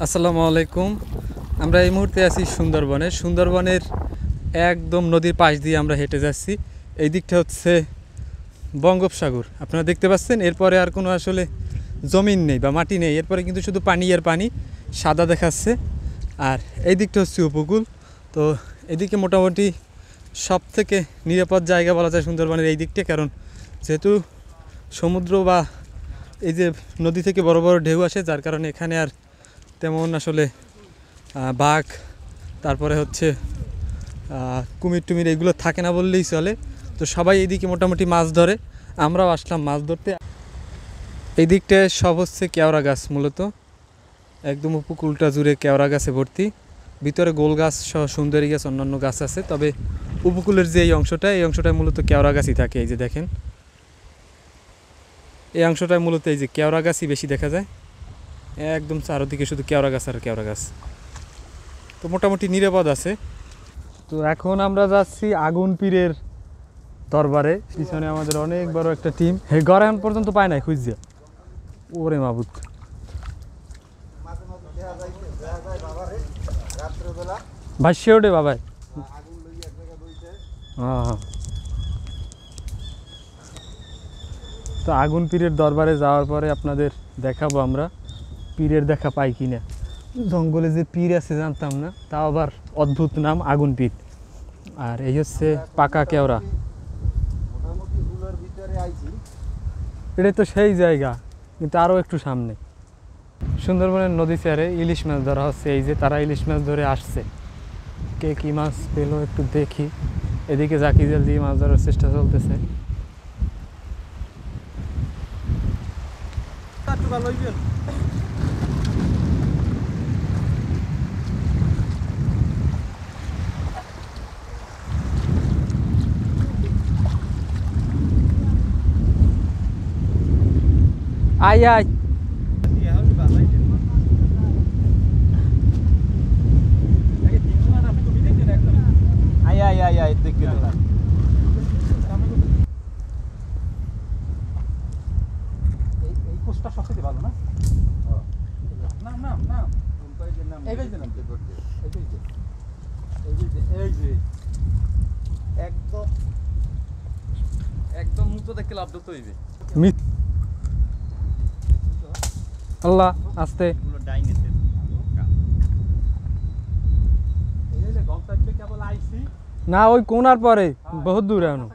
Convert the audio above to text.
আসসালামু আলাইকুম। আমরা এই মুহূর্তে আছি সুন্দরবনের একদম নদীর পাশ দিয়ে আমরা হেঁটে যাচ্ছি। এই দিকটা হচ্ছে বঙ্গোপসাগর, আপনারা দেখতে পাচ্ছেন। এরপরে আর কোনো আসলে জমিন নেই বা মাটি নেই, এরপরে কিন্তু শুধু পানি আর পানি সাদা দেখাচ্ছে। আর এই দিকটা হচ্ছে উপকূল। তো এদিকে মোটামুটি সব থেকে নিরাপদ জায়গা বলা যায় সুন্দরবনের এই দিকটা, কারণ যেহেতু সমুদ্র বা এই যে নদী থেকে বড় বড় ঢেউ আসে, যার কারণে এখানে আর তেমন আসলে বাঘ, তারপরে হচ্ছে কুমির টুমির এগুলো থাকে না বললেই চলে। তো সবাই এইদিকে মোটামুটি মাছ ধরে, আমরাও আসলাম মাছ ধরতে। এই দিকটায় সব হচ্ছে কেওড়া গাছ, মূলত একদম উপকূলটা জুড়ে কেওড়া গাছে ভর্তি। ভিতরে গোল গাছ সহ সুন্দরী গাছ, অন্যান্য গাছ আছে, তবে উপকূলের যে এই অংশটায় মূলত কেওড়া গাছই থাকে। এই যে দেখেন, এই অংশটায় মূলত এই যে কেওড়া গাছই বেশি দেখা যায়। একদম চারদিকে শুধু কেওড়া গাছ আর কেওড়া গাছ। তো মোটামুটি নিরাপদ আছে। তো এখন আমরা যাচ্ছি আগুন পীরের দরবারে। পিছনে আমাদের অনেক বড় একটা টিম। হে ঘর এখন পর্যন্ত পায় নাই খুঁজছে। ওরে মাবুত, ভাষ্য ওঠে বাবাই। হ্যাঁ, তো আগুন পীরের দরবারে যাওয়ার পরে আপনাদের দেখাবো আমরা পীরের দেখা পাই কিনা। জঙ্গলে যে পীর আছে জানতাম না, তাও আবার অদ্ভুত নাম আগুন পীর। আর এই হচ্ছে পাকা কেওড়া। এটা তো সেই জায়গা, কিন্তু আরও একটু সামনে সুন্দরবনের নদী চেয়ারে ইলিশ মাছ ধরা হচ্ছে। এই যে তারা ইলিশ মাছ ধরে আসছে, কে কী মাছ পেলো একটু দেখি। এদিকে জাকি জাল দিয়ে মাছ ধরার চেষ্টা চলতেছে। আয় আয়, একদম মুক্ত দেখতে লাভ ধরতে হইবে। আল্লাহ আস্তে না, ওই কোনার পরে বহুত দূর এখনো।